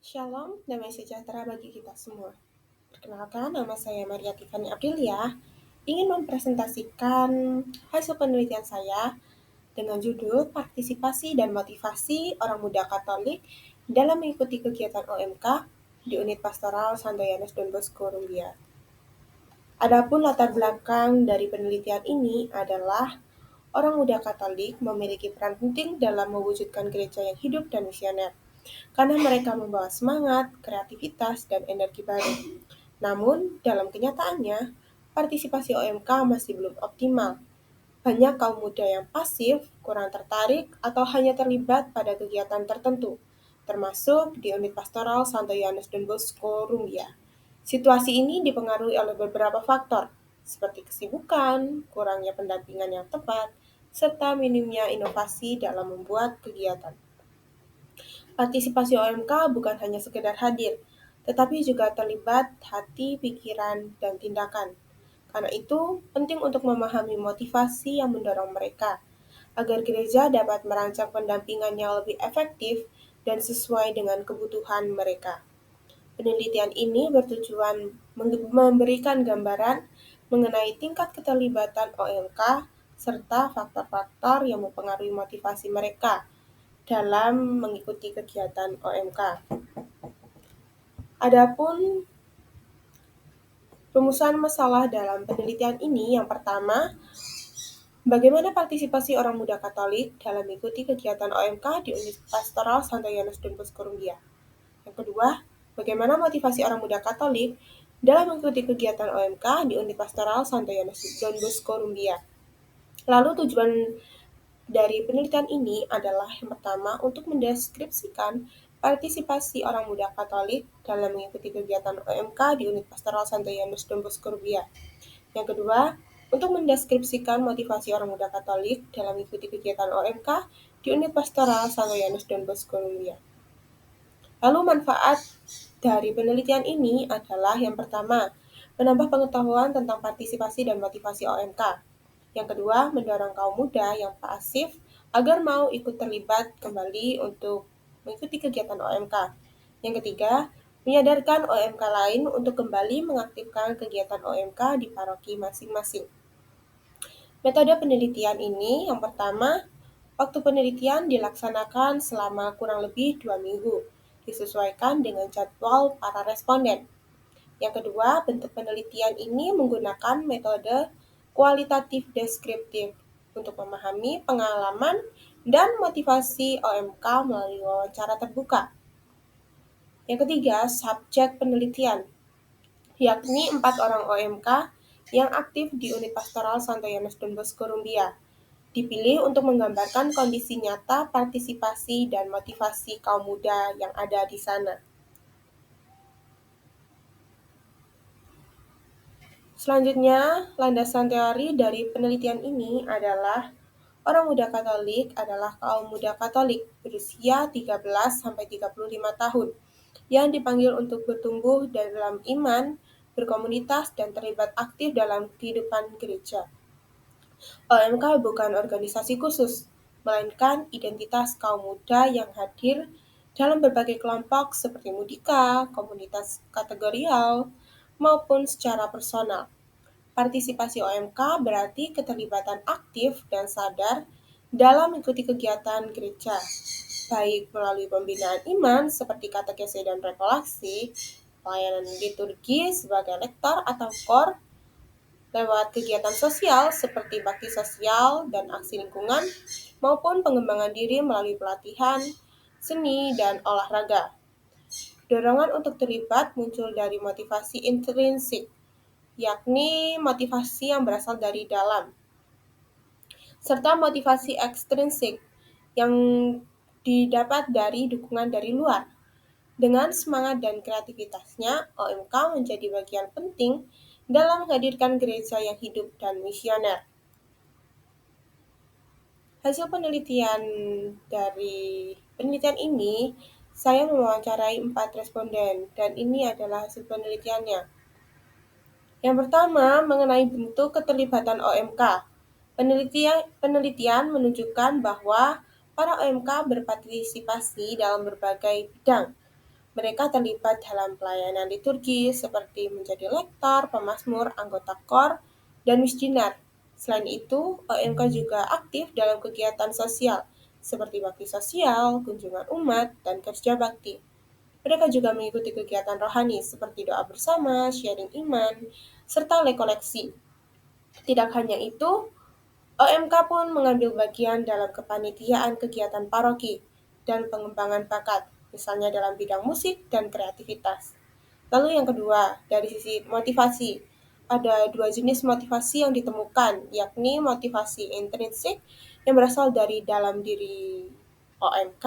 Shalom, damai sejahtera bagi kita semua. Perkenalkan, nama saya Maria Tiffany Aprilia, ingin mempresentasikan hasil penelitian saya dengan judul Partisipasi dan Motivasi Orang Muda Katolik dalam mengikuti kegiatan OMK di Unit Pastoral Santo Yohanes Don Bosco Rumbia. Adapun latar belakang dari penelitian ini adalah orang muda Katolik memiliki peran penting dalam mewujudkan gereja yang hidup dan misioner, karena mereka membawa semangat, kreativitas, dan energi baru. Namun, dalam kenyataannya, partisipasi OMK masih belum optimal. Banyak kaum muda yang pasif, kurang tertarik, atau hanya terlibat pada kegiatan tertentu, termasuk di unit pastoral Santo Yohanes Don Bosco Rumbia. Situasi ini dipengaruhi oleh beberapa faktor, seperti kesibukan, kurangnya pendampingan yang tepat, serta minimnya inovasi dalam membuat kegiatan. Partisipasi OMK bukan hanya sekedar hadir, tetapi juga terlibat hati, pikiran, dan tindakan. Karena itu, penting untuk memahami motivasi yang mendorong mereka, agar gereja dapat merancang pendampingan yang lebih efektif dan sesuai dengan kebutuhan mereka. Penelitian ini bertujuan memberikan gambaran mengenai tingkat keterlibatan OMK serta faktor-faktor yang mempengaruhi motivasi mereka dalam mengikuti kegiatan OMK. Adapun rumusan masalah dalam penelitian ini, yang pertama, bagaimana partisipasi orang muda Katolik dalam mengikuti kegiatan OMK di Unit Pastoral Santo Yohanes Don Bosco Rumbia. Yang kedua, bagaimana motivasi orang muda Katolik dalam mengikuti kegiatan OMK di Unit Pastoral Santo Yohanes Don Bosco Rumbia. Lalu tujuan dari penelitian ini adalah yang pertama untuk mendeskripsikan partisipasi orang muda Katolik dalam mengikuti kegiatan OMK di Unit Pastoral Santo Yohanes Don Bosco Rumbia. Yang kedua, untuk mendeskripsikan motivasi orang muda Katolik dalam mengikuti kegiatan OMK di Unit Pastoral Santo Yohanes Don Bosco Rumbia. Lalu manfaat dari penelitian ini adalah yang pertama, menambah pengetahuan tentang partisipasi dan motivasi OMK. Yang kedua, mendorong kaum muda yang pasif agar mau ikut terlibat kembali untuk mengikuti kegiatan OMK. Yang ketiga, menyadarkan OMK lain untuk kembali mengaktifkan kegiatan OMK di paroki masing-masing. Metode penelitian ini, yang pertama, waktu penelitian dilaksanakan selama kurang lebih 2 minggu, disesuaikan dengan jadwal para responden. Yang kedua, bentuk penelitian ini menggunakan metode kualitatif deskriptif untuk memahami pengalaman dan motivasi OMK melalui wawancara terbuka. Yang ketiga, subjek penelitian, yakni 4 orang OMK yang aktif di Unit Pastoral Santo Yohanes Don Bosco Rumbia, dipilih untuk menggambarkan kondisi nyata partisipasi dan motivasi kaum muda yang ada di sana. Selanjutnya, landasan teori dari penelitian ini adalah orang muda Katolik adalah kaum muda Katolik berusia 13-35 tahun yang dipanggil untuk bertumbuh dalam iman, berkomunitas, dan terlibat aktif dalam kehidupan gereja. OMK bukan organisasi khusus, melainkan identitas kaum muda yang hadir dalam berbagai kelompok seperti mudika, komunitas kategorial, maupun secara personal. Partisipasi OMK berarti keterlibatan aktif dan sadar dalam mengikuti kegiatan gereja, baik melalui pembinaan iman seperti katekese dan rekolasi, pelayanan liturgi sebagai lektor atau kor, lewat kegiatan sosial seperti bakti sosial dan aksi lingkungan, maupun pengembangan diri melalui pelatihan, seni, dan olahraga. Dorongan untuk terlibat muncul dari motivasi intrinsik, yakni motivasi yang berasal dari dalam, serta motivasi ekstrinsik yang didapat dari dukungan dari luar. Dengan semangat dan kreativitasnya, OMK menjadi bagian penting dalam menghadirkan gereja yang hidup dan misioner. Hasil penelitian dari penelitian ini, saya mewawancarai 4 responden, dan ini adalah hasil penelitiannya. Yang pertama, mengenai bentuk keterlibatan OMK. Penelitian menunjukkan bahwa para OMK berpartisipasi dalam berbagai bidang, Mereka terlibat dalam pelayanan liturgi seperti menjadi lektor, pemazmur, anggota KOR, dan missioner. Selain itu, OMK juga aktif dalam kegiatan sosial seperti bakti sosial, kunjungan umat, dan kerja bakti. Mereka juga mengikuti kegiatan rohani seperti doa bersama, sharing iman, serta rekoleksi. Tidak hanya itu, OMK pun mengambil bagian dalam kepanitiaan kegiatan paroki dan pengembangan bakat, misalnya dalam bidang musik dan kreativitas. Lalu yang kedua, dari sisi motivasi. Ada dua jenis motivasi yang ditemukan, yakni motivasi intrinsik yang berasal dari dalam diri OMK,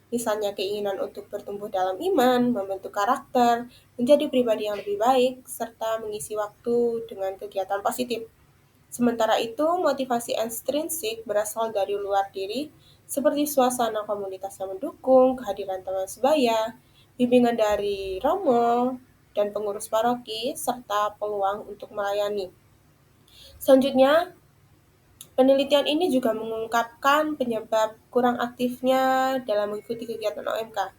misalnya keinginan untuk bertumbuh dalam iman, membentuk karakter, menjadi pribadi yang lebih baik, serta mengisi waktu dengan kegiatan positif. Sementara itu, motivasi ekstrinsik berasal dari luar diri, seperti suasana komunitas yang mendukung, kehadiran teman sebaya, bimbingan dari romo dan pengurus paroki, serta peluang untuk melayani. Selanjutnya, penelitian ini juga mengungkapkan penyebab kurang aktifnya dalam mengikuti kegiatan OMK.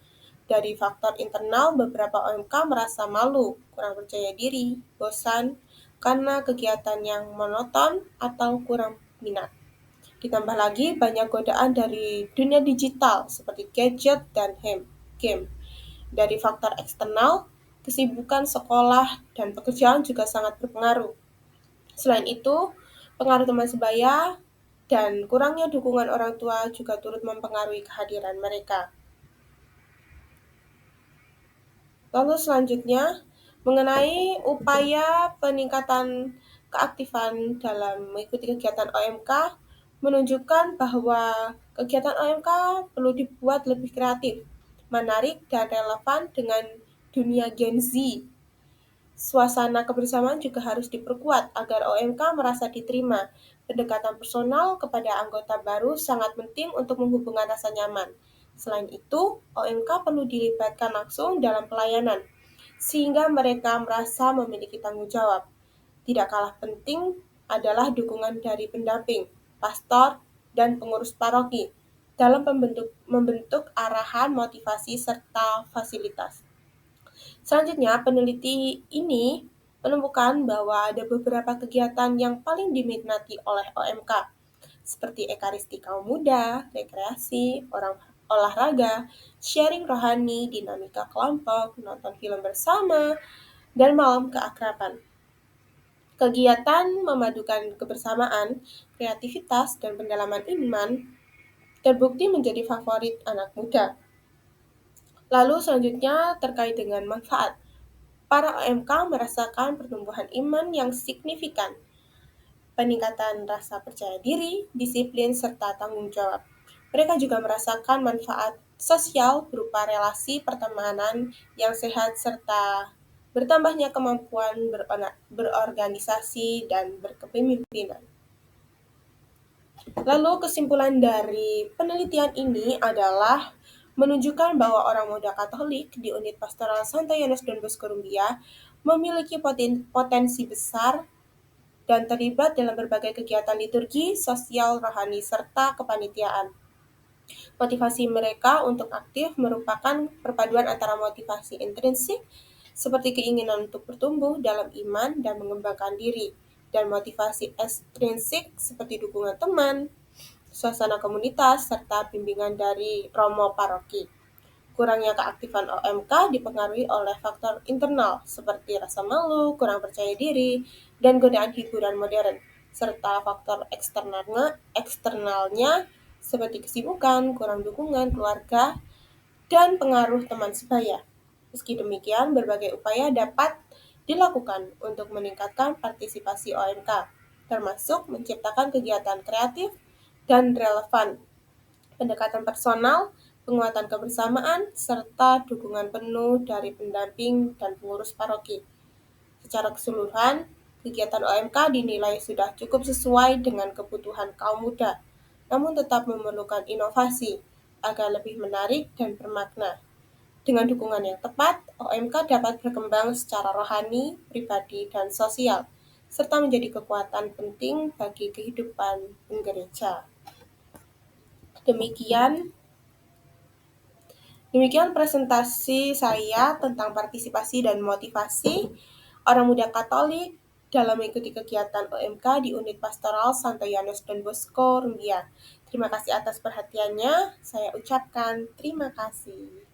Dari faktor internal, beberapa OMK merasa malu, kurang percaya diri, bosan, karena kegiatan yang monoton atau kurang minat. Ditambah lagi banyak godaan dari dunia digital seperti gadget dan game. Dari faktor eksternal, kesibukan sekolah dan pekerjaan juga sangat berpengaruh. Selain itu, pengaruh teman sebaya dan kurangnya dukungan orang tua juga turut mempengaruhi kehadiran mereka. Lalu selanjutnya, mengenai upaya peningkatan keaktifan dalam mengikuti kegiatan OMK, menunjukkan bahwa kegiatan OMK perlu dibuat lebih kreatif, menarik, dan relevan dengan dunia Gen Z. Suasana kebersamaan juga harus diperkuat agar OMK merasa diterima. Pendekatan personal kepada anggota baru sangat penting untuk menghubungkan rasa nyaman. Selain itu, OMK perlu dilibatkan langsung dalam pelayanan, sehingga mereka merasa memiliki tanggung jawab. Tidak kalah penting adalah dukungan dari pendamping, pastor, dan pengurus paroki dalam membentuk arahan, motivasi, serta fasilitas. Selanjutnya, peneliti ini menemukan bahwa ada beberapa kegiatan yang paling diminati oleh OMK, seperti ekaristi kaum muda, rekreasi, olahraga, sharing rohani, dinamika kelompok, nonton film bersama, dan malam keakraban. Kegiatan memadukan kebersamaan, kreativitas, dan pendalaman iman terbukti menjadi favorit anak muda. Lalu selanjutnya terkait dengan manfaat. Para OMK merasakan pertumbuhan iman yang signifikan, peningkatan rasa percaya diri, disiplin, serta tanggung jawab. Mereka juga merasakan manfaat sosial berupa relasi pertemanan yang sehat serta bertambahnya kemampuan berorganisasi dan berkepemimpinan. Lalu kesimpulan dari penelitian ini adalah menunjukkan bahwa orang muda Katolik di unit pastoral Santo Yohanes Don Bosco Rumbia memiliki potensi besar dan terlibat dalam berbagai kegiatan liturgi, sosial, rohani, serta kepanitiaan. Motivasi mereka untuk aktif merupakan perpaduan antara motivasi intrinsik, seperti keinginan untuk bertumbuh dalam iman dan mengembangkan diri, dan motivasi ekstrinsik seperti dukungan teman, suasana komunitas, serta bimbingan dari romo paroki. Kurangnya keaktifan OMK dipengaruhi oleh faktor internal seperti rasa malu, kurang percaya diri, dan godaan hiburan modern, serta faktor eksternalnya seperti kesibukan, kurang dukungan keluarga, dan pengaruh teman sebaya. Meski demikian, berbagai upaya dapat dilakukan untuk meningkatkan partisipasi OMK, termasuk menciptakan kegiatan kreatif dan relevan, pendekatan personal, penguatan kebersamaan, serta dukungan penuh dari pendamping dan pengurus paroki. Secara keseluruhan, kegiatan OMK dinilai sudah cukup sesuai dengan kebutuhan kaum muda, namun tetap memerlukan inovasi agar lebih menarik dan bermakna. Dengan dukungan yang tepat, OMK dapat berkembang secara rohani, pribadi, dan sosial, serta menjadi kekuatan penting bagi kehidupan gereja. Demikian Demikian presentasi saya tentang partisipasi dan motivasi orang muda Katolik dalam mengikuti kegiatan OMK di Unit Pastoral Santo Yohanes Don Bosco, Rumbia. Terima kasih atas perhatiannya. Saya ucapkan terima kasih.